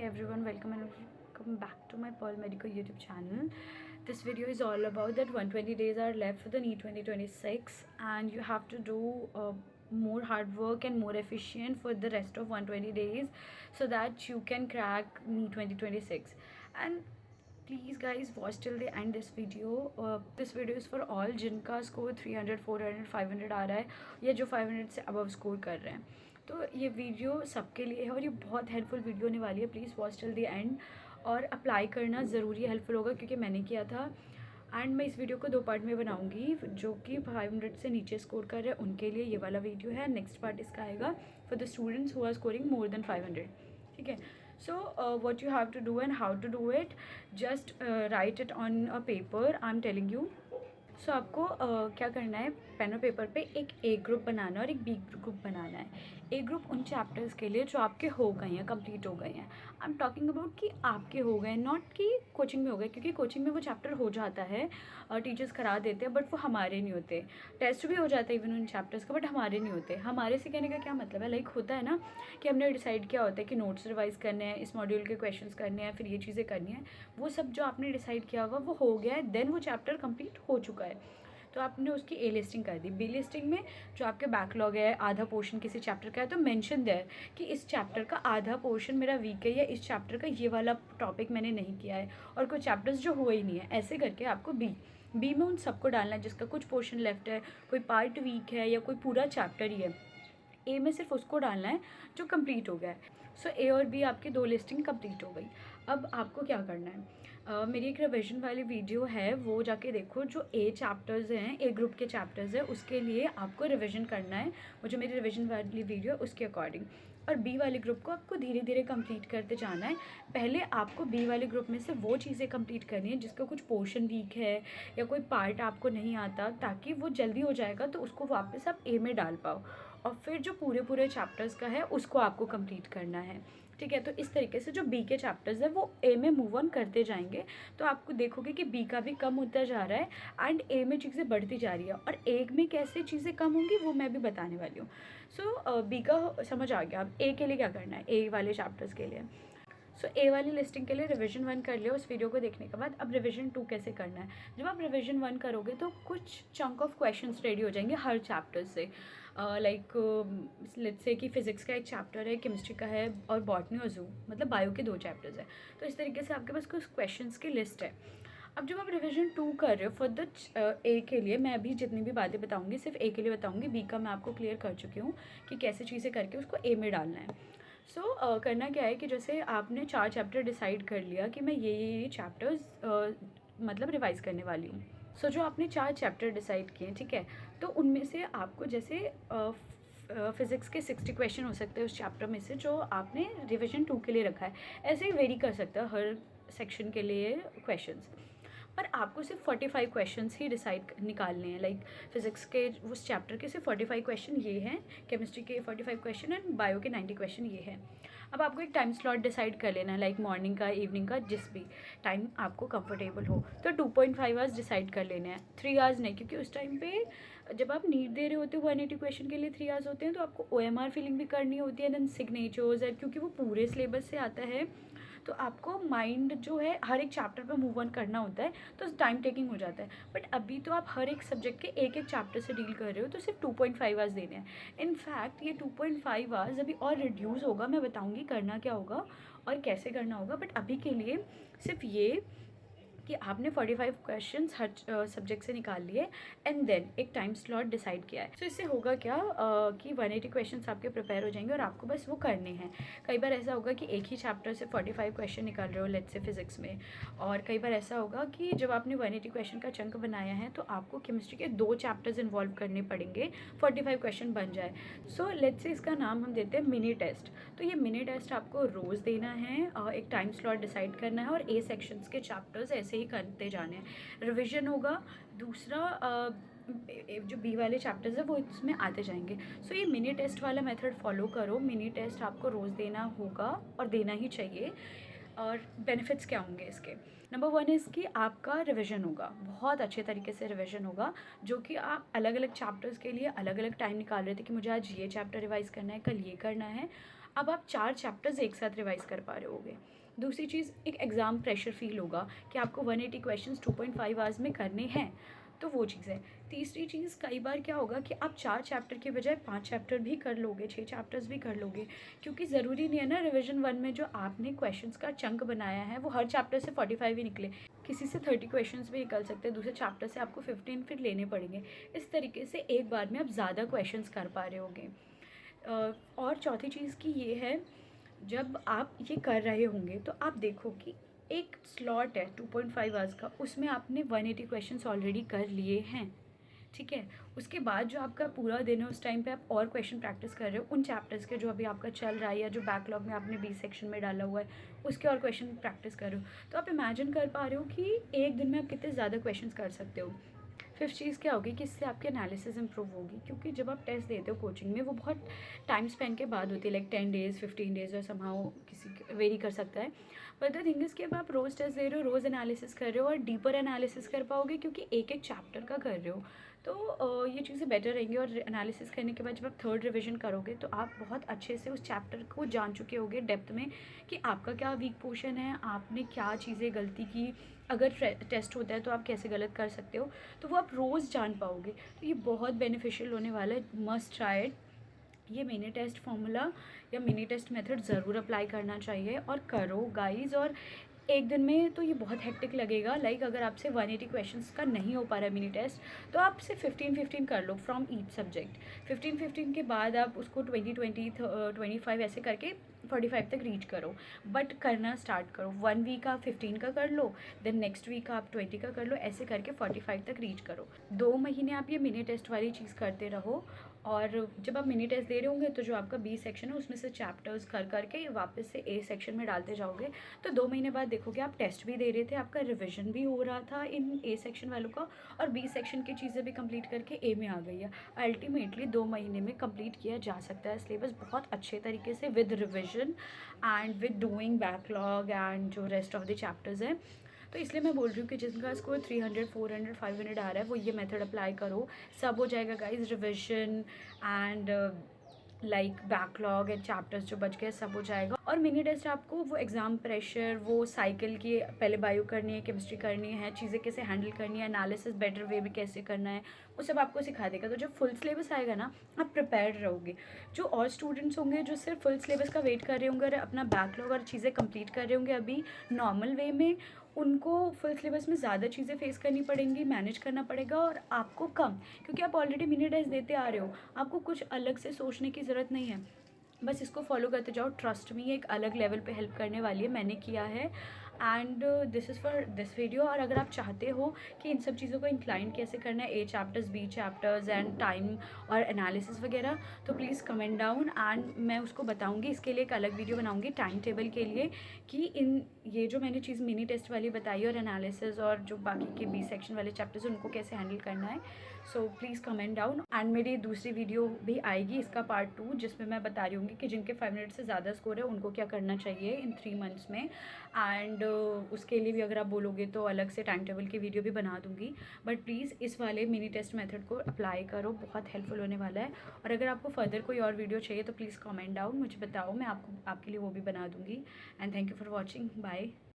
Hey everyone, welcome and welcome back to my Pearl Medical YouTube channel. This video is all about that 120 days are left for the NEET 2026 and you have to do more hard work and more efficient for the rest of 120 days so that you can crack NEET 2026. And please guys watch till the end this video is for all जिनका score 300 400 500 आ रहा है या जो 500 से above score कर रहे हैं। तो ये वीडियो सबके लिए है और ये बहुत हेल्पफुल वीडियो होने वाली है। Please watch till the end और अप्लाई करना ज़रूरी हेल्पफुल होगा क्योंकि मैंने किया था। एंड मैं इस वीडियो को 2 पार्ट में बनाऊंगी। जो कि 500 से नीचे स्कोर कर रहे हैं उनके लिए ये वाला वीडियो है। नेक्स्ट पार्ट इसका आएगा for the students who are scoring more than 500। ठीक है। So what you have to do and how to do it, just write it on a paper. I'm telling you. So आपको क्या करना है, pen और paper पे एक ए group बनाना है और एक बी ग्रुप बनाना है। ए ग्रुप उन चैप्टर्स के लिए जो आपके हो गए हैं, कंप्लीट हो गए हैं। आई एम टॉकिंग अबाउट कि आपके हो गए, नॉट कि कोचिंग में हो गए, क्योंकि कोचिंग में वो चैप्टर हो जाता है और टीचर्स करा देते हैं, बट वो हमारे नहीं होते। टेस्ट भी हो जाता है इवन उन चैप्टर्स का, बट हमारे नहीं होते। हमारे से कहने का क्या मतलब है, लाइक होता है ना कि हमने डिसाइड किया होता है कि नोट्स रिवाइज करने हैं, इस मॉड्यूल के क्वेश्चंस करने हैं, फिर ये चीज़ें करनी है। वो सब जो आपने डिसाइड किया हुआ वो हो गया है, देन वो चैप्टर कंप्लीट हो चुका है। तो आपने उसकी ए लिस्टिंग कर दी। बी लिस्टिंग में जो आपके बैकलॉग है, आधा पोर्शन किसी चैप्टर का है, तो मेंशन देयर कि इस चैप्टर का आधा पोर्शन मेरा वीक है या इस चैप्टर का ये वाला टॉपिक मैंने नहीं किया है और कोई चैप्टर्स जो हुए ही नहीं है। ऐसे करके आपको बी में उन सबको डालना है जिसका कुछ पोर्शन लेफ्ट है, कोई पार्ट वीक है या कोई पूरा चैप्टर ही है। ए में सिर्फ उसको डालना है जो कंप्लीट हो गया है। सो ए और बी आपकी 2 लिस्टिंग कंप्लीट हो गई। अब आपको क्या करना है, मेरी एक रिविजन वाली वीडियो है, वो जाके देखो। जो ए चैप्टर्स हैं, ए ग्रुप के चैप्टर्स हैं, उसके लिए आपको रिविजन करना है। वो जो मेरी रिविजन वाली वीडियो उसके अकॉर्डिंग। और बी वाले ग्रुप को आपको धीरे धीरे कंप्लीट करते जाना है। पहले आपको बी वाले ग्रुप में से वो चीज़ें कंप्लीट करनी है जिसका कुछ पोर्शन वीक है या कोई पार्ट आपको नहीं आता, ताकि वो जल्दी हो जाएगा तो उसको वापस आप ए में डाल पाओ। और फिर जो पूरे चैप्टर्स का है उसको आपको कंप्लीट करना है। ठीक है। तो इस तरीके से जो बी के चैप्टर्स है वो ए में मूव ऑन करते जाएंगे, तो आपको देखोगे कि बी का भी कम होता जा रहा है एंड ए में चीज़ें बढ़ती जा रही है। और ए में कैसे चीज़ें कम होंगी वो मैं भी बताने वाली हूँ। सो बी का समझ आ गया। अब ए के लिए क्या करना है, ए वाले चैप्टर्स के लिए। सो ए वाली लिस्टिंग के लिए रिवीजन 1 कर लिया उस वीडियो को देखने के बाद। अब रिवीजन 2 कैसे करना है, जब आप रिवीजन 1 करोगे तो कुछ चंक ऑफ क्वेश्चंस रेडी हो जाएंगे हर चैप्टर से। लाइक लेट्स से कि फिजिक्स का एक चैप्टर है, केमिस्ट्री का है और बॉटनी और जू, मतलब बायो के 2 चैप्टर्स हैं। तो इस तरीके से आपके पास कुछ क्वेश्चंस की लिस्ट है। अब जब आप रिवीजन 2 कर रहे हो फॉर द ए के लिए, मैं अभी जितनी भी बातें बताऊंगी सिर्फ ए के लिए बताऊंगी। बी का मैं आपको क्लियर कर चुकी हूँ कि कैसे चीज़ें करके उसको ए में डालना है। सो करना क्या है कि जैसे आपने 4 चैप्टर डिसाइड कर लिया कि मैं ये चैप्टर्स मतलब रिवाइज करने वाली हूँ। सो जो आपने 4 चैप्टर डिसाइड किए, ठीक है, तो उनमें से आपको जैसे फिज़िक्स के 60 क्वेश्चन हो सकते हैं उस चैप्टर में से जो आपने रिवीजन 2 के लिए रखा है। ऐसे ही वेरी कर सकता है हर सेक्शन के लिए क्वेश्चंस, पर आपको सिर्फ 45 क्वेश्चंस ही डिसाइड निकालने हैं। लाइक फिजिक्स के उस चैप्टर के सिर्फ 45 क्वेश्चन ये हैं, केमिस्ट्री के 45 क्वेश्चन एंड बायो के 90 क्वेश्चन ये हैं। अब आपको एक टाइम स्लॉट डिसाइड कर लेना है, लाइक मॉर्निंग का, इवनिंग का, जिस भी टाइम आपको कंफर्टेबल हो। तो 2.5 आवर्स डिसाइड कर लेने हैं, 3 आवर्स नहीं, क्योंकि उस टाइम पे जब आप नीट दे रहे होते हो 180 क्वेश्चन के लिए 3 आवर्स होते हैं, तो आपको OMR फिलिंग भी करनी होती है, देन सिग्नेचर्स है, क्योंकि वो पूरे सिलेबस से आता है। तो आपको माइंड जो है हर एक चैप्टर पर मूव ऑन करना होता है, तो टाइम टेकिंग हो जाता है। बट अभी तो आप हर एक सब्जेक्ट के एक चैप्टर से डील कर रहे हो, तो सिर्फ 2.5 आवर्स देने हैं। इनफैक्ट ये 2.5 आवर्स अभी और रिड्यूस होगा, मैं बताऊंगी करना क्या होगा और कैसे करना होगा। बट अभी के लिए सिर्फ ये कि आपने 45 क्वेश्चंस हर सब्जेक्ट से निकाल लिए एंड देन एक टाइम स्लॉट डिसाइड किया है। सो इससे होगा क्या कि 180 क्वेश्चंस आपके प्रिपेयर हो जाएंगे और आपको बस वो करने हैं। कई बार ऐसा होगा कि एक ही चैप्टर से 45 क्वेश्चन निकाल रहे हो, लेट्स से फिजिक्स में, और कई बार ऐसा होगा कि जब आपने 180 क्वेश्चन का चंक बनाया है तो आपको केमिस्ट्री के 2 चैप्टर्स इन्वॉल्व करने पड़ेंगे, 45 क्वेश्चन बन जाए। सो लेट्स से इसका नाम हम देते हैं मिनी टेस्ट। तो ये मिनी टेस्ट आपको रोज़ देना है, एक टाइम स्लॉट डिसाइड करना है और ए सेक्शंस के चैप्टर्स ऐसे ही करते जाने हैं। रिवीजन होगा। दूसरा जो बी वाले चैप्टर्स है वो इसमें आते जाएंगे। सो ये मिनी टेस्ट वाला मेथड फॉलो करो। मिनी टेस्ट आपको रोज़ देना होगा और देना ही चाहिए। और बेनिफिट्स क्या होंगे इसके, नंबर 1 इज़ कि आपका रिवीजन होगा, बहुत अच्छे तरीके से रिवीजन होगा। जो कि आप अलग अलग चैप्टर्स के लिए अलग अलग टाइम निकाल रहे थे कि मुझे आज ये चैप्टर रिवाइज़ करना है, कल ये करना है, अब आप 4 चैप्टर्स एक साथ रिवाइज़ कर पा रहे होगे। दूसरी चीज़, एक एग्ज़ाम प्रेशर फ़ील होगा कि आपको 180 क्वेश्चंस 2.5 आवर्स में करने हैं, तो वो चीज़ है। तीसरी चीज़, कई बार क्या होगा कि आप 4 चैप्टर के बजाय 5 चैप्टर भी कर लोगे, 6 चैप्टर्स भी कर लोगे, क्योंकि ज़रूरी नहीं है ना रिविज़न 1 में जो आपने क्वेश्चंस का चंक बनाया है वो हर चैप्टर से 45 ही निकले। किसी से 30 क्वेश्चंस भी निकल सकते हैं, दूसरे चैप्टर से आपको 15 फिर लेने पड़ेंगे। इस तरीके से एक बार में आप ज़्यादा क्वेश्चंस कर पा रहे होगे। और चौथी चीज़ की ये है, जब आप ये कर रहे होंगे तो आप देखो कि एक स्लॉट है 2.5 आवर्स का, उसमें आपने 180 क्वेश्चंस ऑलरेडी कर लिए हैं, ठीक है। उसके बाद जो आपका पूरा दिन है उस टाइम पे आप और क्वेश्चन प्रैक्टिस कर रहे हो उन चैप्टर्स के जो अभी आपका चल रहा है या जो बैकलॉग में आपने बी सेक्शन में डाला हुआ है उसके और क्वेश्चन प्रैक्टिस कर रहे हो, तो आप इमेजिन कर पा रहे हो कि एक दिन में आप कितने ज़्यादा क्वेश्चन कर सकते हो। फिफ्थ चीज़ क्या होगी कि इससे आपकी एनालिसिस इंप्रूव होगी, क्योंकि जब आप टेस्ट देते हो कोचिंग में वो बहुत टाइम स्पेंड के बाद होती है, लाइक 10 डेज़ 15 डेज़ और समहाउ किसी वेरी कर सकता है। बट द थिंग इज़ कि अब आप रोज़ टेस्ट दे रहे हो, रोज़ एनालिसिस कर रहे हो और डीपर एनालिसिस कर पाओगे, क्योंकि एक एक चैप्टर का कर रहे हो, तो ये चीज़ें बेटर रहेंगी। और एनालिसिस करने के बाद जब आप थर्ड रिविजन करोगे तो आप बहुत अच्छे से उस चैप्टर को जान चुके होगे डेप्थ में कि आपका क्या वीक पोर्शन है, आपने क्या चीज़ें गलती की, अगर टेस्ट होता है तो आप कैसे गलत कर सकते हो, तो वो आप रोज़ जान पाओगे। तो ये बहुत बेनिफिशियल होने वाला है, मस्ट ट्राई इट। ये मिनी टेस्ट फॉर्मूला या मिनी टेस्ट मेथड ज़रूर अप्लाई करना चाहिए और करो गाइस। और एक दिन में तो ये बहुत हेक्टिक लगेगा, लाइक अगर आपसे 180 क्वेश्चंस का नहीं हो पा रहा है मिनी टेस्ट, तो आप सिर्फ 15-15 कर लो फ्रॉम ईच सब्जेक्ट। 15-15 के बाद आप उसको 20-20 25 ऐसे करके 45 तक रीच करो, बट करना स्टार्ट करो। 1 वीक आप 15 का कर लो, देन नेक्स्ट वीक आप 20 का कर लो, ऐसे करके 45 तक रीच करो। 2 महीने आप ये मिनी टेस्ट वाली चीज़ करते रहो, और जब आप मिनी टेस्ट दे रहे होंगे तो जो आपका बी सेक्शन है उसमें से चैप्टर्स कर करके वापस से ए सेक्शन में डालते जाओगे, तो 2 महीने बाद देखोगे आप टेस्ट भी दे रहे थे, आपका रिवीजन भी हो रहा था इन ए सेक्शन वालों का, और बी सेक्शन की चीज़ें भी कंप्लीट करके ए में आ गई है। अल्टीमेटली 2 महीने में कंप्लीट किया जा सकता है सिलेबस बहुत अच्छे तरीके से with revision and with doing backlog and जो रेस्ट ऑफ द चैप्टर्स हैं। तो इसलिए मैं बोल रही हूँ कि जिनका स्कोर 300 400 500 आ रहा है वो ये मेथड अप्लाई करो, सब हो जाएगा guys. Revision and like backlog and chapters जो बच गए सब हो जाएगा। और मिनी टेस्ट आपको वो एग्ज़ाम प्रेशर, वो साइकिल की पहले बायो करनी है, केमिस्ट्री करनी है, चीज़ें कैसे हैंडल करनी है, एनालिसिस बेटर वे में कैसे करना है, वो सब आपको सिखा देगा। तो जब फुल सिलेबस आएगा ना, आप प्रिपेयर्ड रहोगे। जो और स्टूडेंट्स होंगे जो सिर्फ फुल सिलेबस का वेट कर रहे होंगे और अपना बैकलॉग और चीज़ें कंप्लीट कर रहे होंगे अभी नॉर्मल वे में, उनको फुल सिलेबस में ज़्यादा चीज़ें फेस करनी पड़ेंगी, मैनेज करना पड़ेगा, और आपको कम, क्योंकि आप ऑलरेडी मिनी टेस्ट देते आ रहे हो, आपको कुछ अलग से सोचने की ज़रूरत नहीं है। बस इसको फॉलो करते जाओ, ट्रस्ट मी, एक अलग लेवल पे हेल्प करने वाली है, मैंने किया है। And this is for this video. और अगर आप चाहते हो कि इन सब चीज़ों को इंक्लाइन कैसे करना है, A chapters, B chapters and time और एनालिसिस वगैरह, तो प्लीज़ कमेंट डाउन एंड मैं उसको बताऊंगी। इसके लिए एक अलग वीडियो बनाऊंगी टाइम टेबल के लिए, कि इन ये जो मैंने चीज़ मिनी टेस्ट वाली बताई और एनालिसिस और जो बाकी के बी सेक्शन वाले चैप्टर्स उनको कैसे हैंडल करना है। So please comment down. And मेरी दूसरी वीडियो भी आएगी, इसका पार्ट 2, जिसमें मैं बता रही हूँ कि जिनके 500 से ज़्यादा स्कोर है उनको क्या करना चाहिए इन 3 मंथ्स में। एंड उसके लिए भी अगर आप बोलोगे तो अलग से टाइम टेबल की वीडियो भी बना दूँगी। बट प्लीज़ इस वाले मिनी टेस्ट मेथड को अप्लाई करो, बहुत हेल्पफुल होने वाला है। और अगर आपको फर्दर कोई और वीडियो चाहिए तो प्लीज़ कमेंट डाउन, मुझे बताओ, मैं आपके लिए वो भी बना दूँगी। And thank you for watching, bye.